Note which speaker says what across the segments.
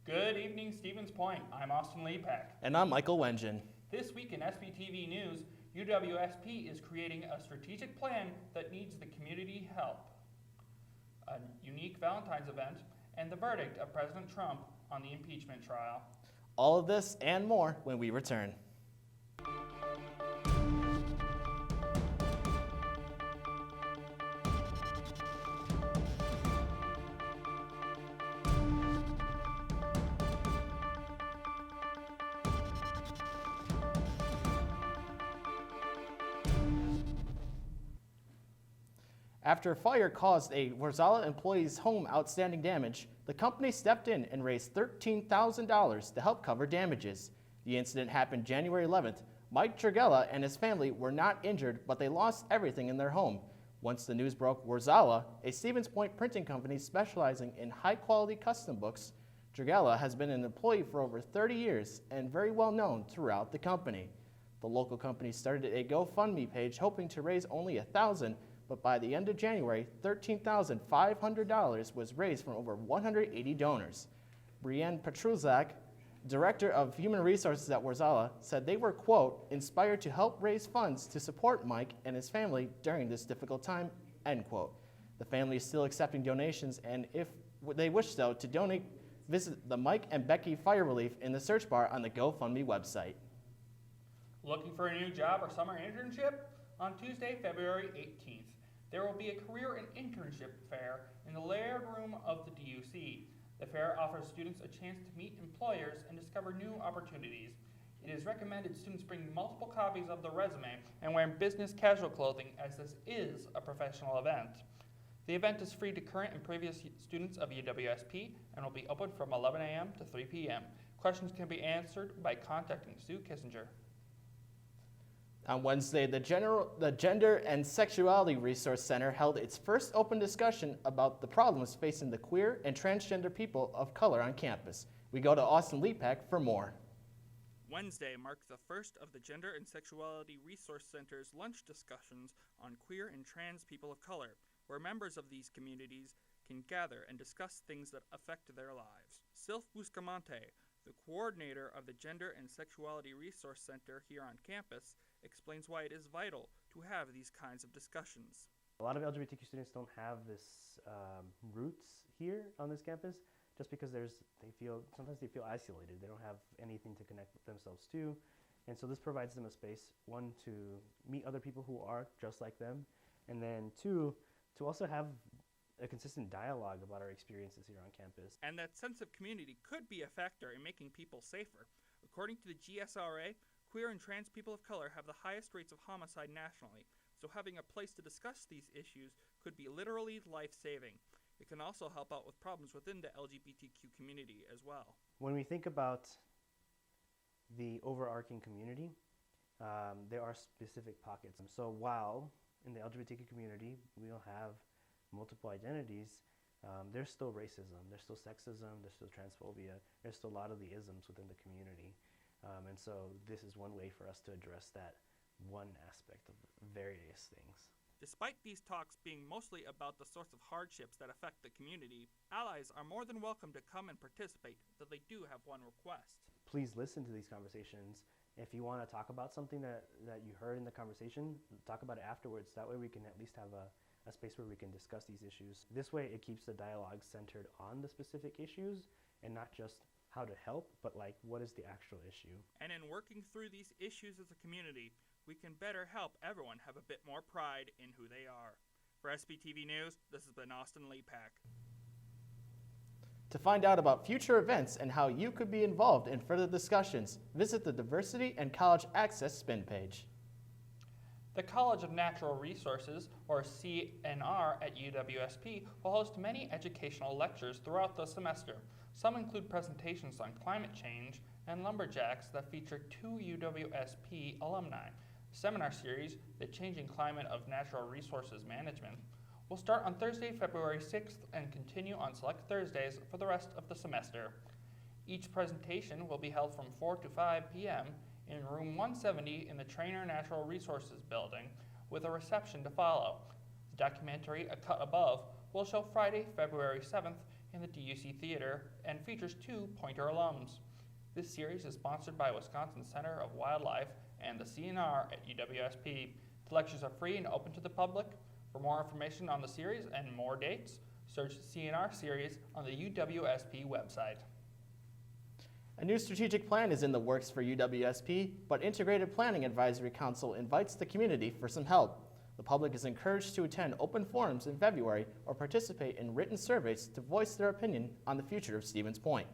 Speaker 1: Good evening, Stevens Point. I'm Austin Lepak.
Speaker 2: And I'm Michael Wengen.
Speaker 1: This week in SPTV News, UWSP is creating a strategic plan that needs the community help. A unique Valentine's event, and the verdict of President Trump on the impeachment trial.
Speaker 2: All of this and more when we return. After a fire caused a Warzala employee's home outstanding damage, the company stepped in and raised $13,000 to help cover damages. The incident happened January 11th. Mike Trigella and his family were not injured, but they lost everything in their home. Once the news broke, Warzala, a Stevens Point printing company specializing in high-quality custom books, Trigella has been an employee for over 30 years and very well known throughout the company. The local company started a GoFundMe page hoping to raise only $1,000, but by the end of January, $13,500 was raised from over 180 donors. Brienne Petruzak, Director of Human Resources at Warzala, said they were, quote, inspired to help raise funds to support Mike and his family during this difficult time, end quote. The family is still accepting donations, and if they wish so, to donate, visit the Mike and Becky Fire Relief in the search bar on the GoFundMe website.
Speaker 1: Looking for a new job or summer internship? On Tuesday, February 18th, there will be a career and internship fair in the Laird Room of the DUC. The fair offers students a chance to meet employers and discover new opportunities. It is recommended students bring multiple copies of their resume and wear business casual clothing, as this is a professional event. The event is free to current and previous students of UWSP and will be open from 11 a.m. to 3 p.m. Questions can be answered by contacting Sue Kissinger.
Speaker 2: On Wednesday, the Gender and Sexuality Resource Center held its first open discussion about the problems facing the queer and transgender people of color on campus. We go to Austin Lepak for more.
Speaker 3: Wednesday marked the first of the Gender and Sexuality Resource Center's lunch discussions on queer and trans people of color, where members of these communities can gather and discuss things that affect their lives. Sylph Buscamante, the coordinator of the Gender and Sexuality Resource Center here on campus, explains why it is vital to have these kinds of discussions.
Speaker 4: A lot of LGBTQ students don't have this roots here on this campus, just because sometimes they feel isolated. They don't have anything to connect with themselves to, and so this provides them a space, one, to meet other people who are just like them, and then two, to also have a consistent dialogue about our experiences here on campus.
Speaker 3: And that sense of community could be a factor in making people safer. According to the GSRA, queer and trans people of color have the highest rates of homicide nationally, so having a place to discuss these issues could be literally life-saving. It can also help out with problems within the LGBTQ community as well.
Speaker 4: When we think about the overarching community, there are specific pockets. So while in the LGBTQ community we'll have multiple identities, there's still racism, there's still sexism, there's still transphobia, there's still a lot of the isms within the community. And so this is one way for us to address that one aspect of various things.
Speaker 3: Despite these talks being mostly about the sorts of hardships that affect the community, allies are more than welcome to come and participate, though they do have one request.
Speaker 4: Please listen to these conversations. If you want to talk about something that you heard in the conversation, talk about it afterwards. That way we can at least have a space where we can discuss these issues. This way it keeps the dialogue centered on the specific issues and not just how to help, but like what is the actual issue.
Speaker 3: And in working through these issues as a community, we can better help everyone have a bit more pride in who they are. For SPTV News, this has been Austin Lepak.
Speaker 2: To find out about future events and how you could be involved in further discussions, visit the Diversity and College Access spin page.
Speaker 1: The College of Natural Resources, or CNR, at UWSP will host many educational lectures throughout the semester. Some include presentations on climate change and lumberjacks that feature 2 UWSP alumni. The seminar series, The Changing Climate of Natural Resources Management, will start on Thursday, February 6th and continue on select Thursdays for the rest of the semester. Each presentation will be held from 4 to 5 p.m. in room 170 in the Trainer Natural Resources building, with a reception to follow. The documentary, A Cut Above, will show Friday, February 7th in the DUC Theater and features 2 Pointer alums. This series is sponsored by Wisconsin Center of Wildlife and the CNR at UWSP. The lectures are free and open to the public. For more information on the series and more dates, search CNR series on the UWSP website.
Speaker 2: A new strategic plan is in the works for UWSP, but Integrated Planning Advisory Council invites the community for some help. The public is encouraged to attend open forums in February or participate in written surveys to voice their opinion on the future of Stevens Point.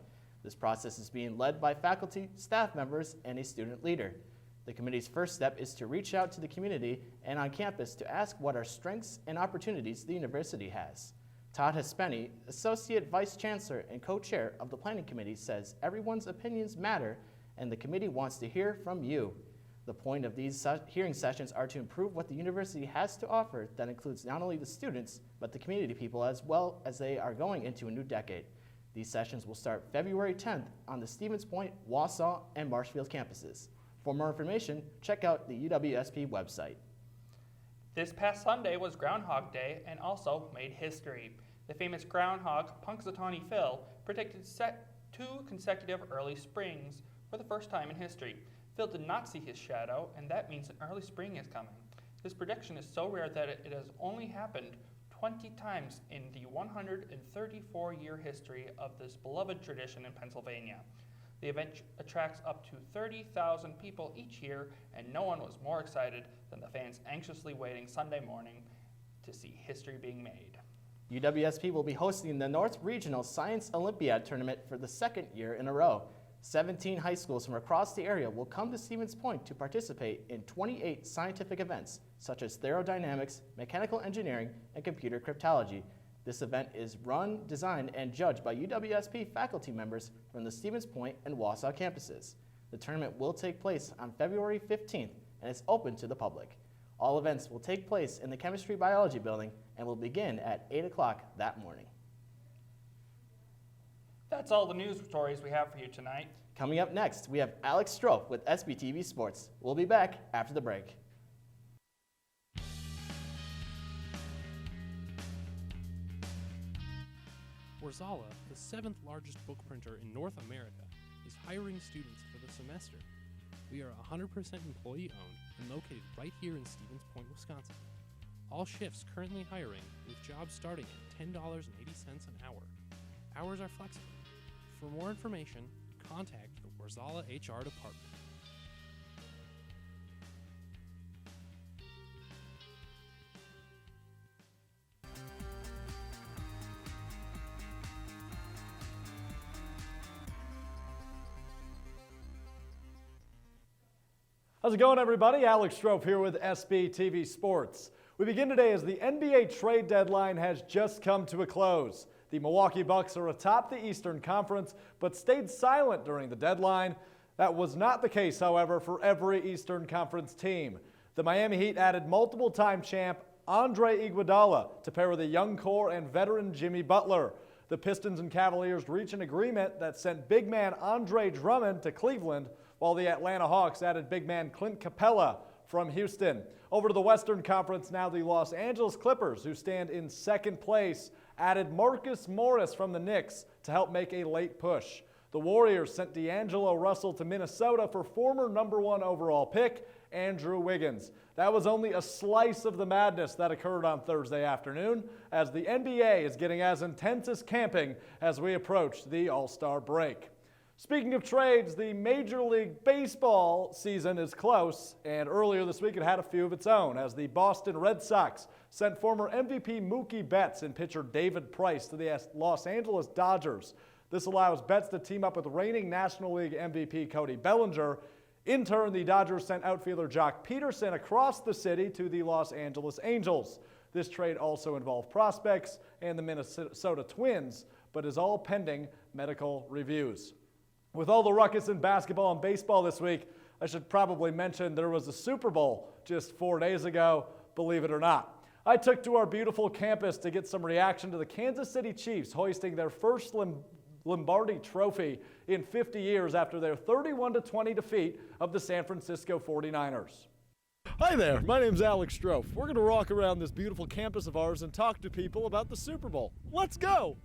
Speaker 2: This process is being led by faculty, staff members, and a student leader. The committee's first step is to reach out to the community and on campus to ask what are strengths and opportunities the university has. Todd Hespenny, Associate Vice Chancellor and Co-Chair of the Planning Committee, says everyone's opinions matter and the committee wants to hear from you. The point of these hearing sessions are to improve what the university has to offer that includes not only the students, but the community people as well as they are going into a new decade. These sessions will start February 10th on the Stevens Point, Wausau, and Marshfield campuses. For more information, check out the UWSP website.
Speaker 1: This past Sunday was Groundhog Day and also made history. The famous groundhog, Punxsutawney Phil, predicted 2 consecutive early springs for the first time in history. Phil did not see his shadow, and that means an early spring is coming. This prediction is so rare that it has only happened 20 times in the 134-year history of this beloved tradition in Pennsylvania. The event attracts up to 30,000 people each year, and no one was more excited than the fans anxiously waiting Sunday morning to see history being made.
Speaker 2: UWSP will be hosting the North Regional Science Olympiad Tournament for the 2nd year in a row. 17 high schools from across the area will come to Stevens Point to participate in 28 scientific events, such as thermodynamics, mechanical engineering, and computer cryptology. This event is run, designed, and judged by UWSP faculty members from the Stevens Point and Wausau campuses. The tournament will take place on February 15th and is open to the public. All events will take place in the Chemistry Biology building and will begin at 8 o'clock that morning.
Speaker 1: That's all the news stories we have for you tonight.
Speaker 2: Coming up next, we have Alex Strofe with SPTV Sports. We'll be back after the break.
Speaker 5: Warzala, the 7th largest book printer in North America, is hiring students for the semester. We are 100% employee-owned and located right here in Stevens Point, Wisconsin. All shifts currently hiring, with jobs starting at $10.80 an hour. Hours are flexible. For more information, contact the Warzala HR department.
Speaker 6: How's it going, everybody? Alex Strofe here with SPTV Sports. We begin today as the NBA trade deadline has just come to a close. The Milwaukee Bucks are atop the Eastern Conference, but stayed silent during the deadline. That was not the case, however, for every Eastern Conference team. The Miami Heat added multiple-time champ Andre Iguodala to pair with a young core and veteran Jimmy Butler. The Pistons and Cavaliers reached an agreement that sent big man Andre Drummond to Cleveland, while the Atlanta Hawks added big man Clint Capella from Houston. Over to the Western Conference now, the Los Angeles Clippers, who stand in second place, added Marcus Morris from the Knicks to help make a late push. The Warriors sent D'Angelo Russell to Minnesota for former #1 overall pick Andrew Wiggins. That was only a slice of the madness that occurred on Thursday afternoon, as the NBA is getting as intense as camping as we approach the All-Star break. Speaking of trades, the Major League Baseball season is close, and earlier this week it had a few of its own, as the Boston Red Sox sent former MVP Mookie Betts and pitcher David Price to the Los Angeles Dodgers. This allows Betts to team up with reigning National League MVP Cody Bellinger. In turn, the Dodgers sent outfielder Jock Peterson across the city to the Los Angeles Angels. This trade also involved prospects and the Minnesota Twins, but is all pending medical reviews. With all the ruckus in basketball and baseball this week, I should probably mention there was a Super Bowl just 4 days ago, believe it or not. I took to our beautiful campus to get some reaction to the Kansas City Chiefs hoisting their first Lombardi Trophy in 50 years after their 31-20 defeat of the San Francisco 49ers.
Speaker 7: Hi there, my name's Alex Strofe. We're going to walk around this beautiful campus of ours and talk to people about the Super Bowl. Let's go!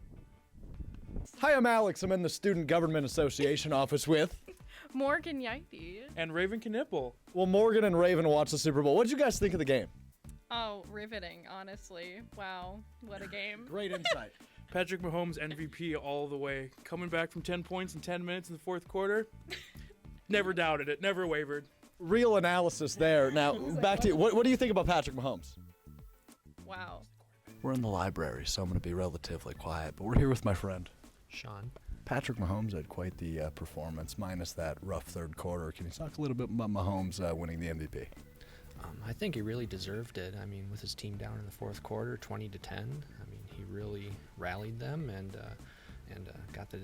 Speaker 7: Hi, I'm Alex. I'm in the Student Government Association office with.
Speaker 8: Morgan Yipey.
Speaker 3: And Raven Knipple.
Speaker 7: Well, Morgan and Raven watched the Super Bowl. What did you guys think of the game?
Speaker 8: Oh, riveting, honestly. Wow, what a game.
Speaker 7: Great insight.
Speaker 3: Patrick Mahomes MVP all the way. Coming back from 10 points in 10 minutes in the fourth quarter. Never doubted it. Never wavered.
Speaker 7: Real analysis there. Now, back to you. What do you think about Patrick Mahomes?
Speaker 8: Wow.
Speaker 7: We're in the library, so I'm going to be relatively quiet, but we're here with my friend
Speaker 9: Sean.
Speaker 7: Patrick Mahomes had quite the performance, minus that rough third quarter. Can you talk a little bit about Mahomes winning the MVP?
Speaker 9: I think he really deserved it. I mean, with his team down in the fourth quarter, 20-10, I mean, he really rallied them and got the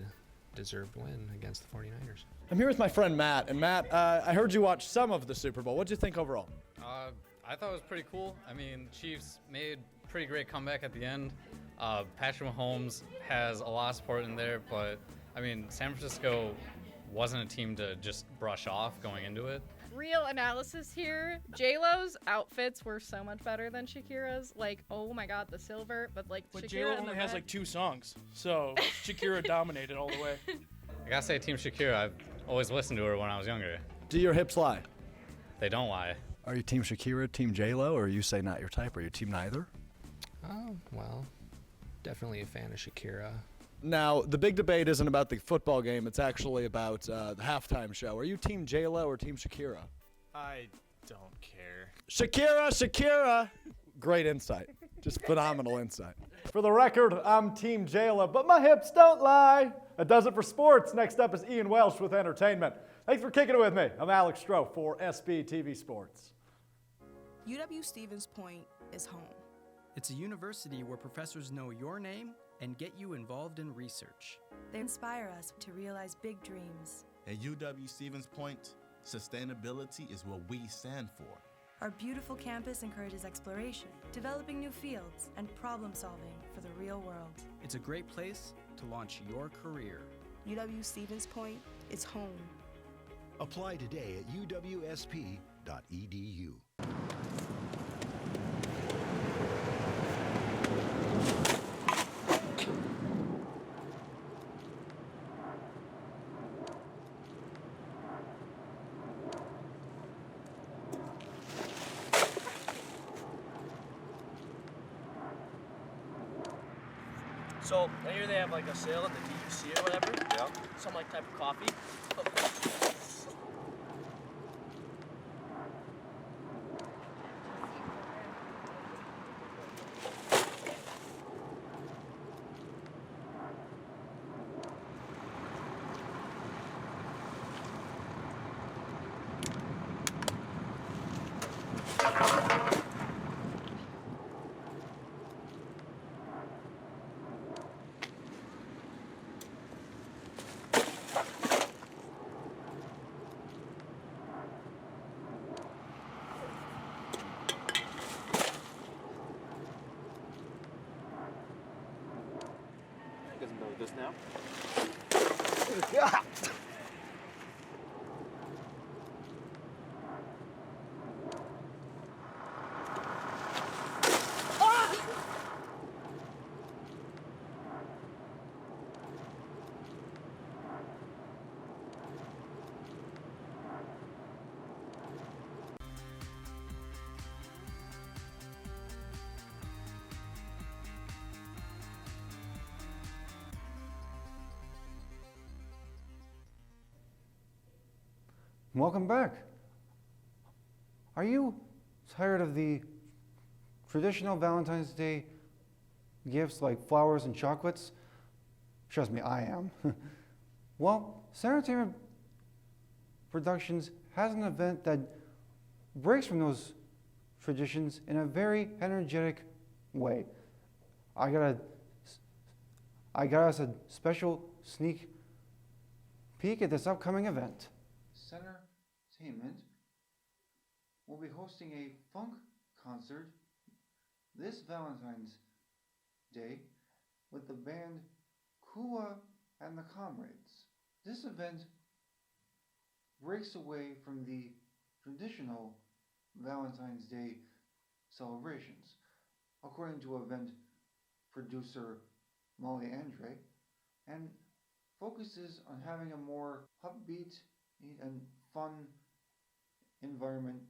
Speaker 9: deserved win against the 49ers.
Speaker 7: I'm here with my friend Matt, and Matt, I heard you watch some of the Super Bowl. What did you think overall?
Speaker 10: I thought it was pretty cool. I mean, Chiefs made a pretty great comeback at the end. Patrick Mahomes has a lot of support in there, but I mean, San Francisco wasn't a team to just brush off going into it.
Speaker 8: Real analysis here. J-Lo's outfits were so much better than Shakira's. Like, oh my god, the silver, but
Speaker 3: But
Speaker 8: Shakira
Speaker 3: J-Lo
Speaker 8: in the
Speaker 3: only has
Speaker 8: red.
Speaker 3: like 2 songs, so Shakira dominated all the way.
Speaker 10: I gotta say, Team Shakira, I've always listened to her when I was younger.
Speaker 7: Do your hips lie?
Speaker 10: They don't lie.
Speaker 7: Are you Team Shakira, Team J-Lo, or you say not your type? Are you Team neither?
Speaker 9: Oh, well, definitely a fan of Shakira.
Speaker 7: Now, the big debate isn't about the football game. It's actually about the halftime show. Are you Team J-Lo or Team Shakira?
Speaker 11: I don't care.
Speaker 7: Shakira! Great insight. Just phenomenal insight.
Speaker 6: For the record, I'm Team Jayla, but my hips don't lie. That does it for sports. Next up is Ian Welsh with entertainment. Thanks for kicking it with me. I'm Alex Stroh for SPTV Sports.
Speaker 12: UW-Stevens Point is home.
Speaker 13: It's a university where professors know your name and get you involved in research.
Speaker 12: They inspire us to realize big dreams.
Speaker 14: At UW-Stevens Point, sustainability is what we stand for.
Speaker 12: Our beautiful campus encourages exploration, developing new fields, and problem solving for the real world.
Speaker 13: It's a great place to launch your career.
Speaker 12: UW-Stevens Point is home.
Speaker 15: Apply today at uwsp.edu.
Speaker 16: So I hear they have like a sale at the DUC or whatever. Yeah. Some like type of coffee.
Speaker 17: This now.
Speaker 18: Welcome back. Are you tired of the traditional Valentine's Day gifts like flowers and chocolates? Trust me, I am. Well, Sanitarium Productions has an event that breaks from those traditions in a very energetic way. I got us a special sneak peek at this upcoming event. Entertainment will be hosting a funk concert this Valentine's Day with the band Kua and the Comrades. This event breaks away from the traditional Valentine's Day celebrations. According to event producer Molly Andre and focuses on having a more upbeat and fun environment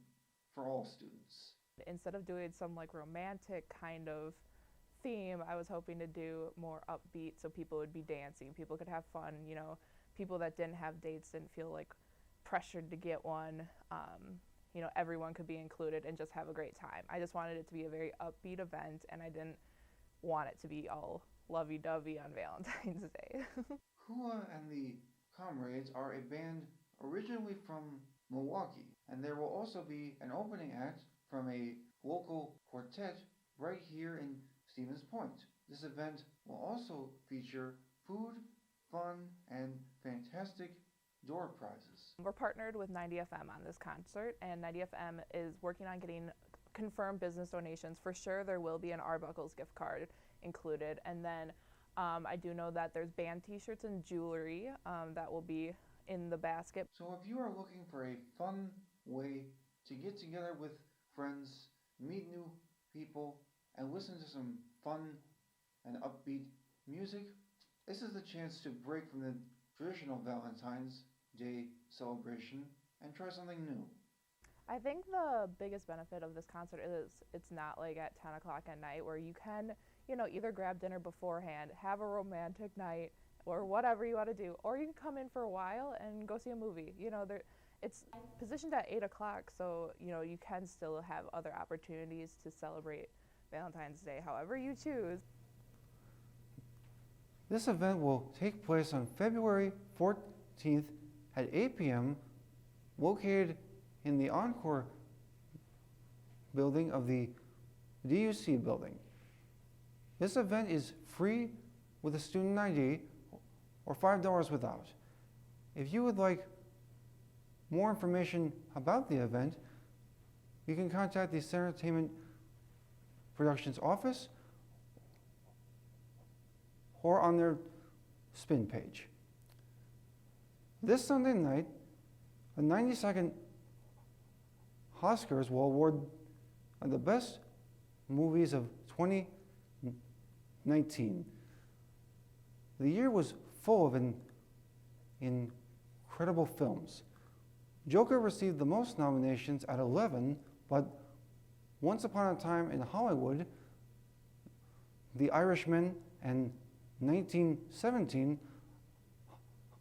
Speaker 18: for all students.
Speaker 17: Instead of doing some like romantic kind of theme, I was hoping to do more upbeat so people would be dancing, people could have fun, you know, people that didn't have dates didn't feel like pressured to get one. You know, everyone could be included and just have a great time. I just wanted it to be a very upbeat event, and I didn't want it to be all lovey-dovey on Valentine's Day.
Speaker 18: Hua and the Comrades are a band originally from Milwaukee, and there will also be an opening act from a local quartet right here in Stevens Point. This event will also feature food, fun, and fantastic door prizes.
Speaker 17: We're partnered with 90FM on this concert, and 90FM is working on getting confirmed business donations. For sure there will be an Arbuckles gift card included, and then I do know that there's band t-shirts and jewelry that will be in the basket.
Speaker 18: So if you are looking for a fun way to get together with friends, meet new people, and listen to some fun and upbeat music, this is the chance to break from the traditional Valentine's Day celebration and try something new.
Speaker 17: I think the biggest benefit of this concert is it's not like at 10 o'clock at night where you can, you know, either grab dinner beforehand, have a romantic night, or whatever you want to do, or you can come in for a while and go see a movie. You know, it's positioned at 8 o'clock, so, you know, you can still have other opportunities to celebrate Valentine's Day however you choose.
Speaker 18: This event will take place on February 14th at 8 p.m. located in the Encore building of the DUC building. This event is free with a student ID or $5 without. If you would like more information about the event, you can contact the Center Entertainment Productions office or on their spin page. This Sunday night, the 92nd Oscars will award the best movies of 2019. The year was full of incredible films. Joker received the most nominations at 11, but Once Upon a Time in Hollywood, The Irishman, and 1917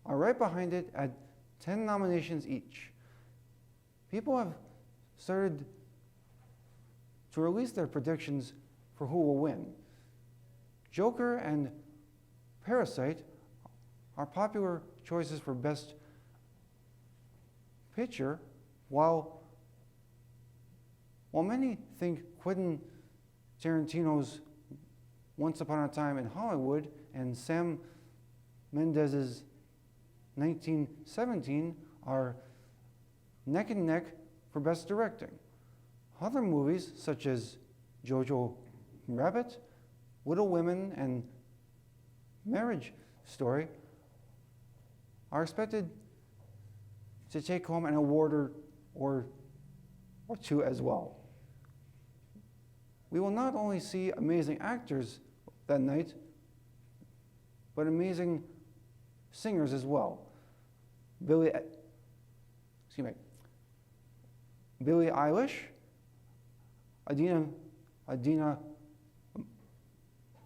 Speaker 18: are right behind it at 10 nominations each. People have started to release their predictions for who will win. Joker and Parasite are popular choices for Best Picture, while many think Quentin Tarantino's Once Upon a Time in Hollywood and Sam Mendes's 1917 are neck and neck for Best Directing. Other movies such as Jojo Rabbit, Little Women, and Marriage Story are expected to take home an award or two as well. We will not only see amazing actors that night, but amazing singers as well. Billie Eilish, Idina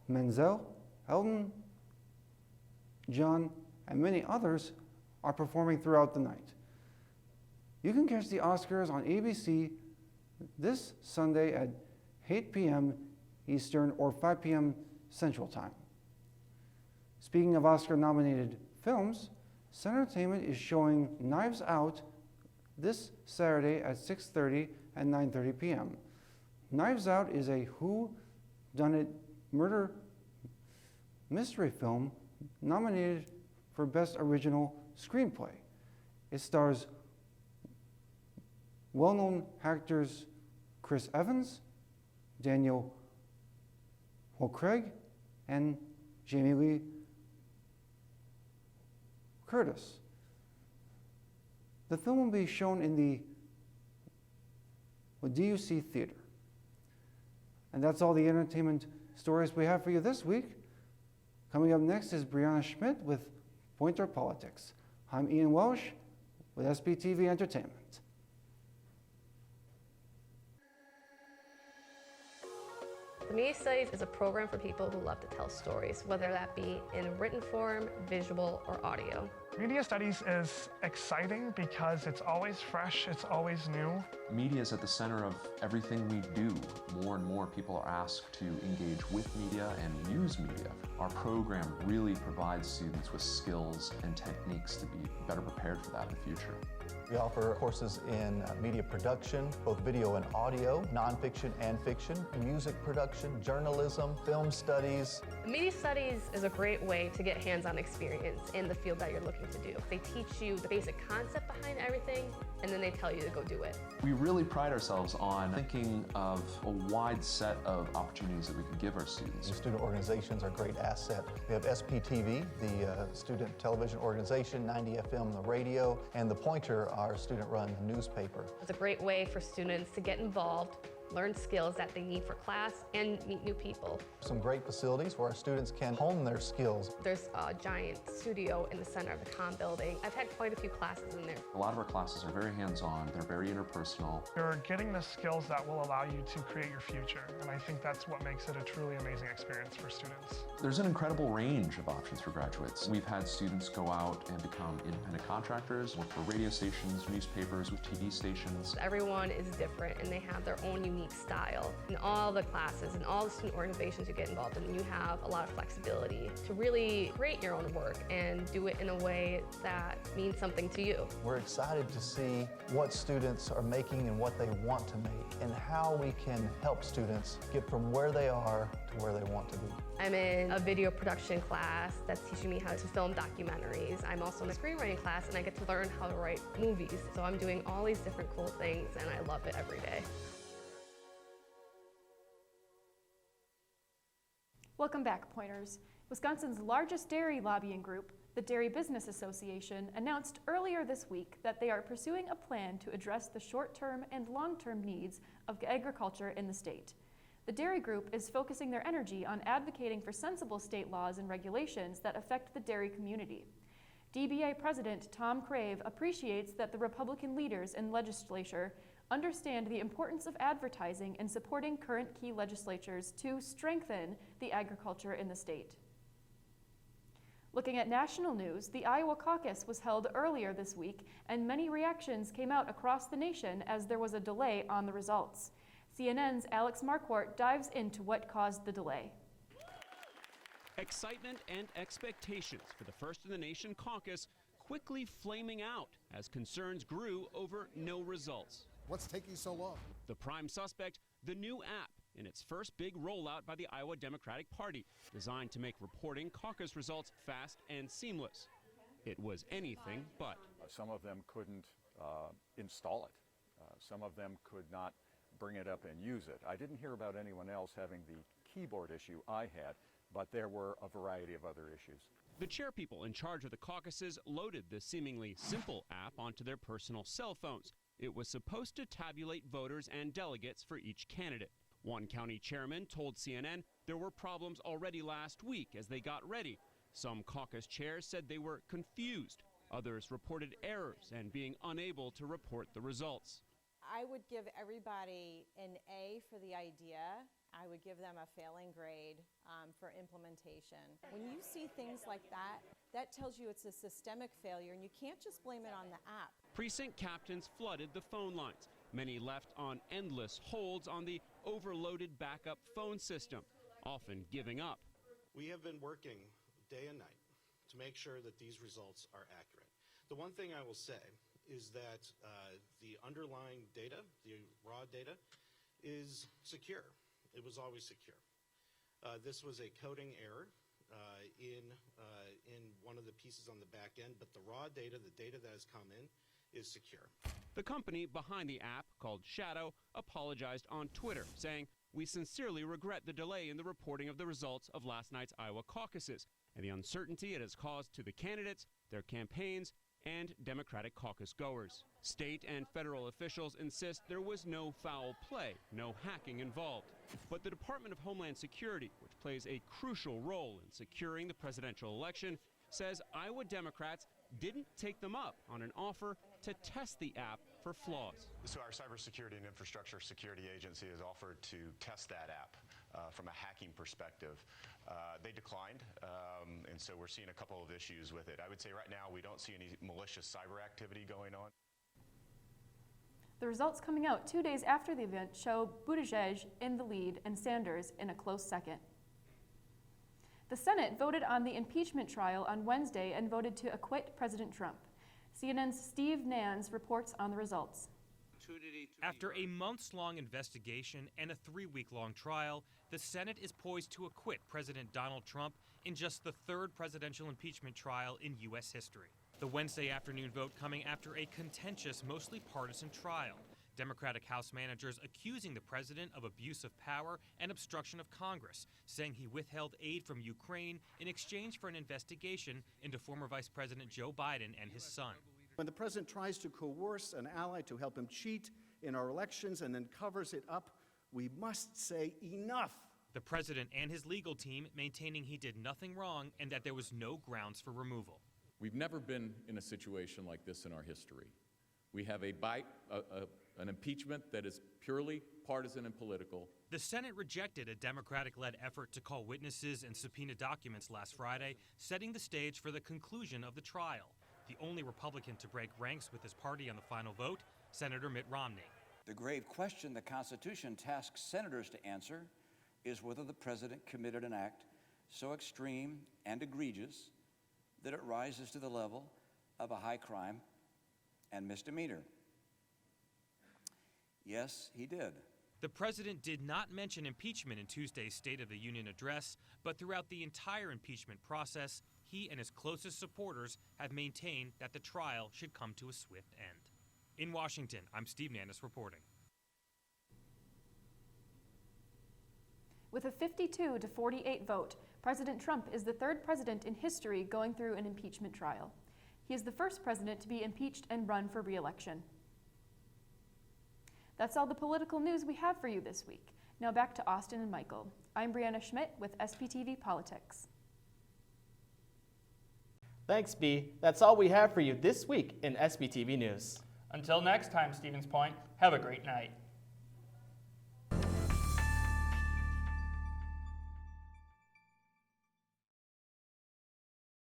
Speaker 18: Menzel, Elton John, and many others are performing throughout the night. You can catch the Oscars on ABC this Sunday at 8 p.m. Eastern or 5 p.m. Central Time. Speaking of Oscar-nominated films, Center Entertainment is showing Knives Out this Saturday at 6:30 and 9:30 p.m. Knives Out is a whodunit murder mystery film nominated for Best Original Screenplay. It stars well-known actors Chris Evans, Daniel Craig, and Jamie Lee Curtis. The film will be shown in the DUC Theater. And that's all the entertainment stories we have for you this week. Coming up next is Brianna Schmidt with Pointer Politics. I'm Ian Welsh with SPTV Entertainment.
Speaker 19: The Media Studies is a program for people who love to tell stories, whether that be in written form, visual, or audio.
Speaker 20: Media Studies is exciting because it's always fresh, it's always new.
Speaker 21: Media is at the center of everything we do. More and more people are asked to engage with media and use media. Our program really provides students with skills and techniques to be better prepared for that in the future.
Speaker 22: We offer courses in media production, both video and audio, nonfiction and fiction, music production, journalism, film studies.
Speaker 19: Media Studies is a great way to get hands-on experience in the field that you're looking to do. They teach you the basic concept behind everything, and then they tell you to go do it.
Speaker 21: We really pride ourselves on thinking of a wide set of opportunities that we can give our students.
Speaker 22: The student organizations are a great asset. We have SPTV, the student television organization, 90 FM, the radio, and the Pointer, our student-run newspaper.
Speaker 19: It's a great way for students to get involved, learn skills that they need for class, and meet new people.
Speaker 22: Some great facilities where our students can hone their skills.
Speaker 19: There's a giant studio in the center of the comm building. I've had quite a few classes in there.
Speaker 21: A lot of our classes are very hands-on, they're very interpersonal.
Speaker 20: You're getting the skills that will allow you to create your future, and I think that's what makes it a truly amazing experience for students.
Speaker 21: There's an incredible range of options for graduates. We've had students go out and become independent contractors, work for radio stations, newspapers, with TV stations.
Speaker 19: Everyone is different and they have their own unique style. In all the classes and all the student organizations you get involved in, you have a lot of flexibility to really create your own work and do it in a way that means something to you.
Speaker 22: We're excited to see what students are making and what they want to make, and how we can help students get from where they are to where they want to be.
Speaker 19: I'm in a video production class that's teaching me how to film documentaries. I'm also in a screenwriting class and I get to learn how to write movies. So I'm doing all these different cool things and I love it every day.
Speaker 23: Welcome back, Pointers. Wisconsin's largest dairy lobbying group, the Dairy Business Association, announced earlier this week that they are pursuing a plan to address the short-term and long-term needs of agriculture in the state. The dairy group is focusing their energy on advocating for sensible state laws and regulations that affect the dairy community. DBA President Tom Crave appreciates that the Republican leaders in legislature understand the importance of advertising and supporting current key legislatures to strengthen the agriculture in the state. Looking at national news, the Iowa caucus was held earlier this week, and many reactions came out across the nation as there was a delay on the results. CNN's Alex Marquardt dives into what caused the delay.
Speaker 24: Excitement and expectations for the First in the Nation caucus quickly flaming out as concerns grew over no results.
Speaker 25: What's taking so long?
Speaker 24: The prime suspect, the new app in its first big rollout by the Iowa Democratic Party, designed to make reporting caucus results fast and seamless. It was anything but.
Speaker 26: Some of them couldn't install it. Some of them could not bring it up and use it. I didn't hear about anyone else having the keyboard issue I had, but there were a variety of other issues.
Speaker 24: The chairpeople in charge of the caucuses loaded the seemingly simple app onto their personal cell phones. It was supposed to tabulate voters and delegates for each candidate. One county chairman told CNN there were problems already last week as they got ready. Some caucus chairs said they were confused. Others reported errors and being unable to report the results.
Speaker 27: I would give everybody an A for the idea. I would give them a failing grade for implementation. When you see things like that, that tells you it's a systemic failure, and you can't just blame it on the app.
Speaker 24: Precinct captains flooded the phone lines. Many left on endless holds on the overloaded backup phone system, often giving up.
Speaker 28: We have been working day and night to make sure that these results are accurate. The one thing I will say is that the underlying data, the raw data, is secure. It was always secure. This was a coding error in one of the pieces on the back end, but the raw data, the data that has come in, is secure.
Speaker 24: The company behind the app, called Shadow, apologized on Twitter, saying, "We sincerely regret the delay in the reporting of the results of last night's Iowa caucuses and the uncertainty it has caused to the candidates, their campaigns, and Democratic caucus goers." State and federal officials insist there was no foul play, no hacking involved. But the Department of Homeland Security, which plays a crucial role in securing the presidential election, says Iowa Democrats didn't take them up on an offer to test the app for flaws.
Speaker 1: So our Cybersecurity and Infrastructure Security Agency has offered to test that app from a hacking perspective. They declined, and so we're seeing a couple of issues with it. I would say right now we don't see any malicious cyber activity going on.
Speaker 23: The results coming out 2 days after the event show Buttigieg in the lead and Sanders in a close second. The Senate voted on the impeachment trial on Wednesday and voted to acquit President Trump. CNN's Steve Nans reports on the results.
Speaker 2: After a months-long investigation and a 3-week-long trial, the Senate is poised to acquit President Donald Trump in just the third presidential impeachment trial in U.S. history. The Wednesday afternoon vote coming after a contentious, mostly partisan trial. Democratic House managers accusing the president of abuse of power and obstruction of Congress, saying he withheld aid from Ukraine in exchange for an investigation into former Vice President Joe Biden and his son.
Speaker 3: When the president tries to coerce an ally to help him cheat in our elections and then covers it up, we must say enough.
Speaker 2: The president and his legal team maintaining he did nothing wrong and that there was no grounds for removal.
Speaker 4: We've never been in a situation like this in our history. We have an impeachment that is purely partisan and political.
Speaker 2: The Senate rejected a Democratic-led effort to call witnesses and subpoena documents last Friday, setting the stage for the conclusion of the trial. The only Republican to break ranks with his party on the final vote, Senator Mitt Romney.
Speaker 5: The grave question the Constitution tasks senators to answer is whether the president committed an act so extreme and egregious that it rises to the level of a high crime and misdemeanor. Yes, he did.
Speaker 2: The president did not mention impeachment in Tuesday's State of the Union address, but throughout the entire impeachment process, he and his closest supporters have maintained that the trial should come to a swift end. In Washington, I'm Steve Nannis reporting.
Speaker 23: With a 52-48 vote, President Trump is the third president in history going through an impeachment trial. He is the first president to be impeached and run for re-election. That's all the political news we have for you this week. Now back to Austin and Michael. I'm Brianna Schmidt with SPTV Politics.
Speaker 8: Thanks, B. That's all we have for you this week in SPTV News.
Speaker 10: Until next time, Stevens Point, have a great night.